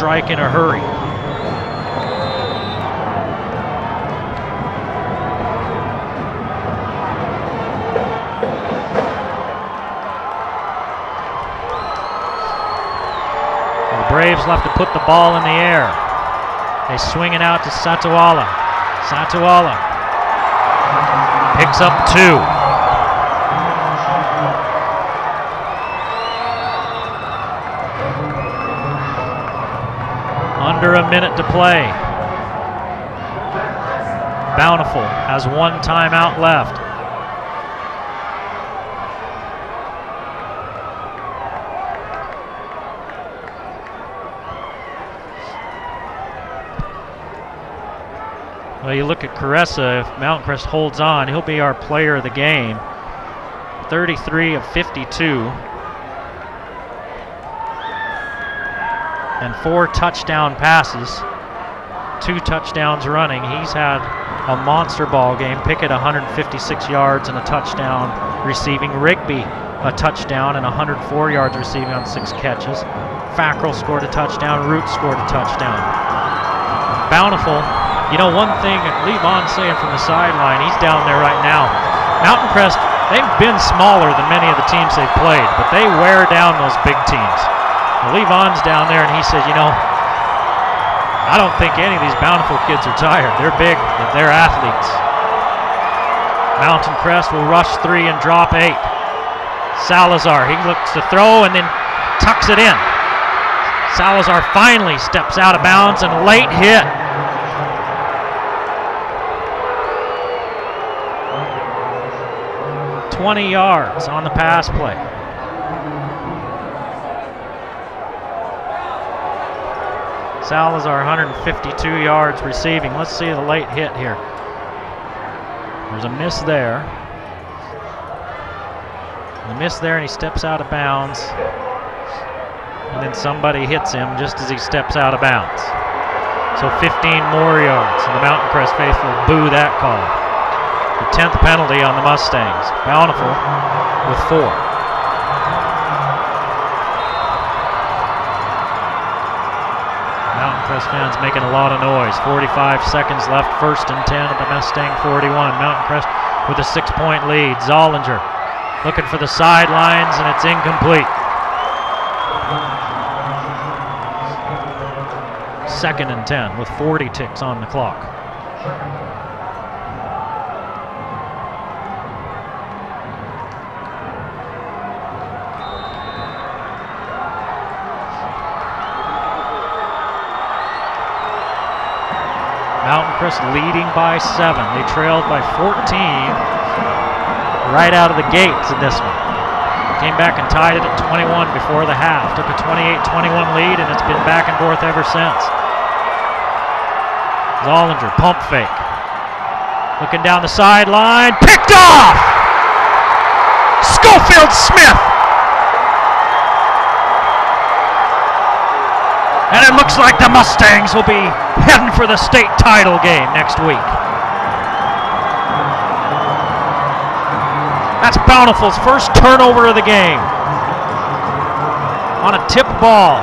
strike in a hurry. The Braves left to put the ball in the air. They swing it out to Satuala. Satuala picks up 2. Under a minute to play. Bountiful has 1 timeout left. Well, you look at Caressa, if Mtn Crest holds on, he'll be our player of the game. 33 of 52. And 4 touchdown passes, 2 touchdowns running. He's had a monster ball game. Pickett 156 yards and a touchdown receiving. Rigby a touchdown and 104 yards receiving on 6 catches. Fackrell scored a touchdown. Root scored a touchdown. Bountiful. You know, one thing Lee Vaughn's saying from the sideline, he's down there right now. Mtn Crest, they've been smaller than many of the teams they've played, but they wear down those big teams. Lee Vaughn's down there, and he said, you know, I don't think any of these Bountiful kids are tired. They're big, but they're athletes. Mtn Crest will rush 3 and drop 8. Salazar, he looks to throw and then tucks it in. Salazar finally steps out of bounds and late hit. $20 yards on the pass play. Salazar 152 yards receiving. Let's see the late hit here. There's a miss there. The miss there, and he steps out of bounds. And then somebody hits him just as he steps out of bounds. So 15 more yards, and the Mtn Crest faithful boo that call. The 10th penalty on the Mustangs. Bountiful with 4. Crest fans making a lot of noise. 45 seconds left, 1st and 10 at the Mustang 41. Mtn Crest with a 6-point lead. Zollinger looking for the sidelines, and it's incomplete. 2nd and 10 with 40 ticks on the clock. Mtn Crest leading by 7. They trailed by 14 right out of the gates in this one. Came back and tied it at 21 before the half. Took a 28-21 lead, and it's been back and forth ever since. Zollinger, pump fake. Looking down the sideline, picked off! Schofield Smith! And it looks like the Mustangs will be heading for the state title game next week. That's Bountiful's first turnover of the game on a tip ball.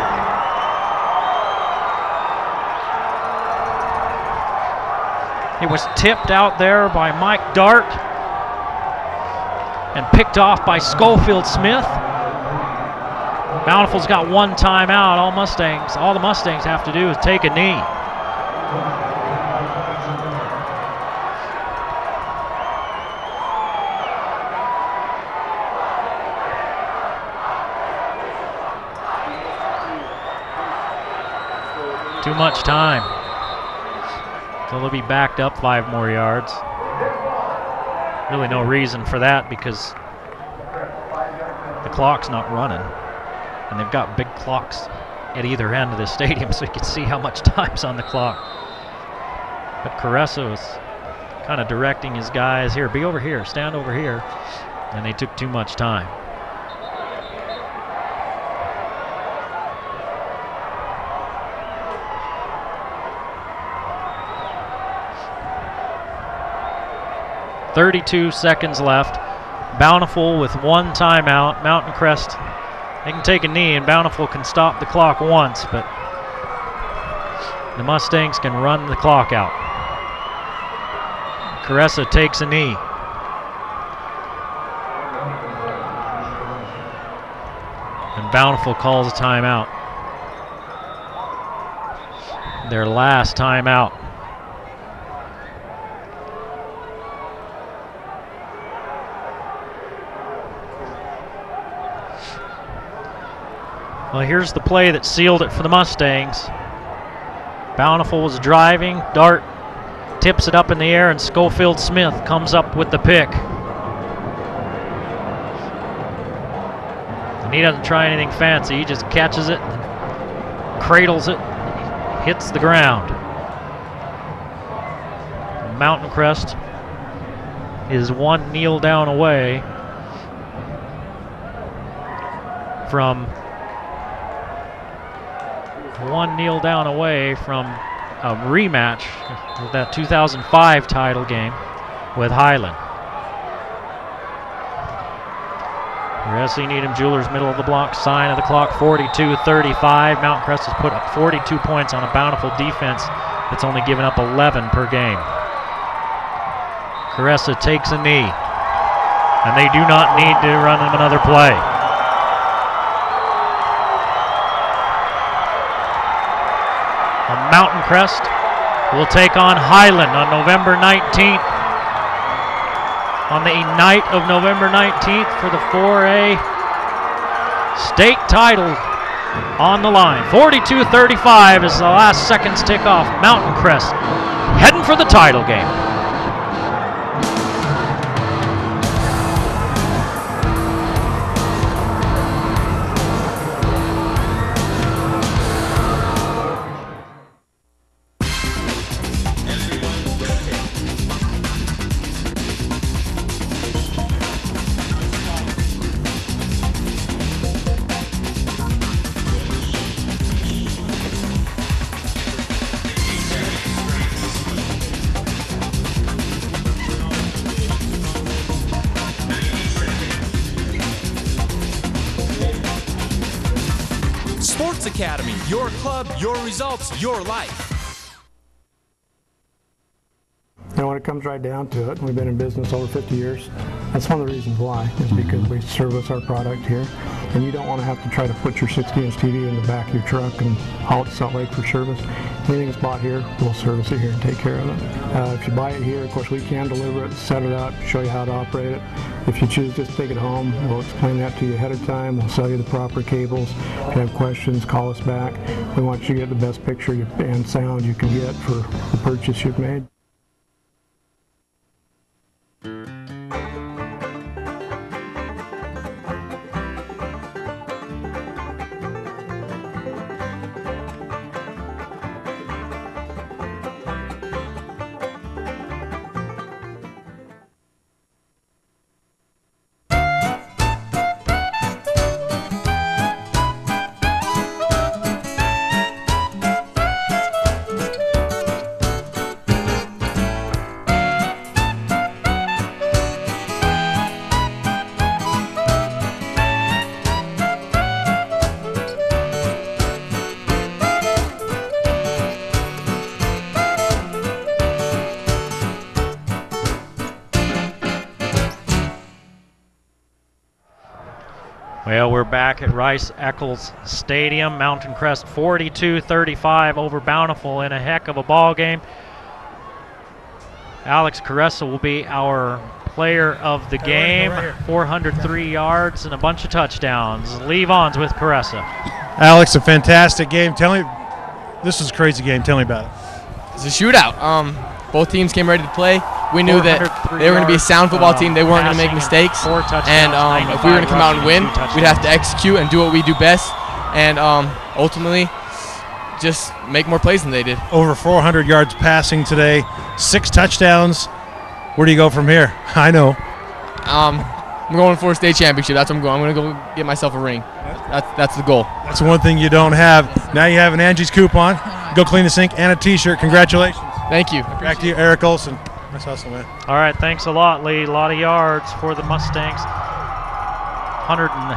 It was tipped out there by Mike Dart and picked off by Schofield Smith. Bountiful's got 1 timeout. All the Mustangs have to do is take a knee. Too much time. So they'll be backed up 5 more yards. Really no reason for that because the clock's not running. And they've got big clocks at either end of the stadium, so you can see how much time's on the clock. But Caressa was kind of directing his guys, here, be over here, stand over here. And they took too much time. .32 seconds left. Bountiful with 1 timeout. Mtn Crest, they can take a knee, and Bountiful can stop the clock once, but The Mustangs can run the clock out. Caressa takes a knee. And Bountiful calls a timeout. Their last timeout. Well, here's the play that sealed it for the Mustangs. Bountiful was driving. Dart tips it up in the air, and Schofield Smith comes up with the pick. And he doesn't try anything fancy. He just catches it, cradles it, hits the ground. Mountain Crest is one kneel down away from a rematch of that 2005 title game with Highland. Ressi Needham Jewelers, middle of the block, sign of the clock, 42-35. Mountain Crest has put up 42 points on a Bountiful defense that's only given up 11 per game. Caressa takes a knee, and they do not need to run him another play. Mountain Crest will take on Highland on November 19th. On the night of November 19th for the 4A state title on the line. 42-35 as the last seconds tick off. Mountain Crest heading for the title game. Academy, your club, your results, your life. You know, when it comes right down to it, we've been in business over 50 years. That's one of the reasons why, is because we service our product here. And you don't want to have to try to put your 60-inch TV in the back of your truck and haul it to Salt Lake for service. Anything that's bought here, we'll service it here and take care of it. If you buy it here, of course, we can deliver it, set it up, show you how to operate it. If you choose just to take it home, we'll explain that to you ahead of time. We'll sell you the proper cables. If you have questions, call us back. We want you to get the best picture and sound you can get for the purchase you've made. Well, we're back at Rice Eccles Stadium. Mountain Crest 42-35 over Bountiful in a heck of a ball game. Alex Caressa will be our player of the game. 403 yards and a bunch of touchdowns. Lee Vaughn's with Caressa. Alex, a fantastic game. Tell me, this is a crazy game. Tell me about it. It's a shootout. Both teams came ready to play. We knew that they were going to be a sound football team. They weren't going to make mistakes. And if we were going to come out and win, we'd have to execute and do what we do best. And ultimately, just make more plays than they did. Over 400 yards passing today, 6 touchdowns. Where do you go from here? I know. I'm going for a state championship. That's what I'm going. I'm going to go get myself a ring. That's the goal. That's one thing you don't have. Now you have an Angie's coupon. Go clean the sink and a T-shirt. Congratulations. Thank you. Back to you, Eric Olson. That's awesome, man. All right, thanks a lot, Lee. A lot of yards for the Mustangs. 120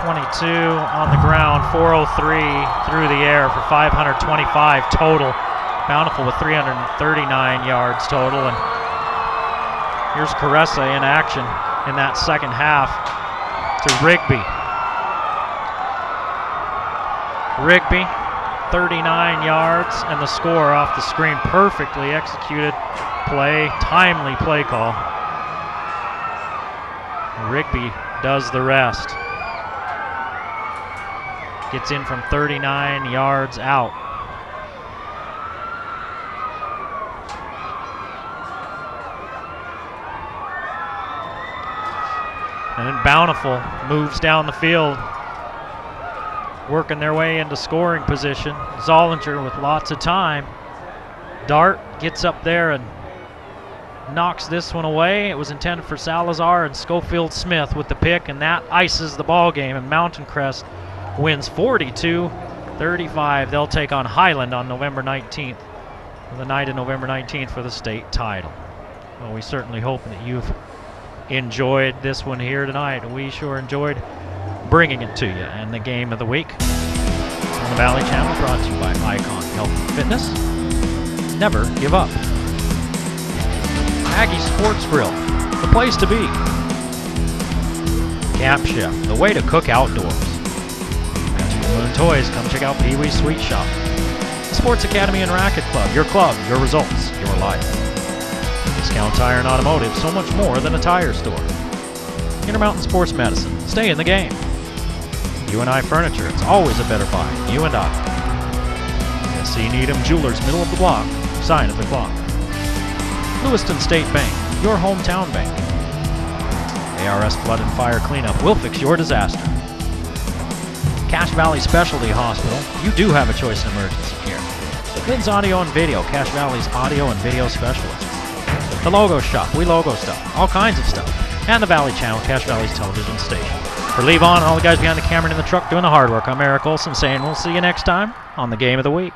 422 on the ground, 403 through the air for 525 total. Bountiful with 339 yards total. And here's Caressa in action in that second half to Rigby. Rigby, 39 yards, and the score off the screen. Perfectly executed play, timely play call. Rigby does the rest. Gets in from 39 yards out. And then Bountiful moves down the field, working their way into scoring position. Zollinger with lots of time. Dart gets up there and knocks this one away. It was intended for Salazar, and Schofield Smith with the pick, and that ices the ball game. And Mtn Crest wins 42-35. They'll take on Highland on November 19th, the night of November 19th for the state title. Well, we certainly hope that you've enjoyed this one here tonight. We sure enjoyed bringing it to you. And the game of the week on the Valley Channel, brought to you by Icon Health and Fitness. Never give up. Aggie Sports Grill, the place to be. Camp Chef, the way to cook outdoors. Magic Moon Toys, come check out Pee Wee's Sweet Shop. The Sports Academy and Racket Club, your results, your life. Discount Tire and Automotive, so much more than a tire store. Intermountain Sports Medicine, stay in the game. U&I Furniture, it's always a better buy, you and I. S.C. Needham Jewelers, middle of the block, sign of the clock. Lewiston State Bank, your hometown bank. ARS Flood and Fire Cleanup will fix your disaster. Cache Valley Specialty Hospital, you do have a choice in emergency care. Lynn's Audio and Video, Cache Valley's audio and video specialist. The Logo Shop, we logo stuff, all kinds of stuff. And the Valley Channel, Cache Valley's television station. For Levon and all the guys behind the camera and in the truck doing the hard work, I'm Eric Olson saying we'll see you next time on the Game of the Week.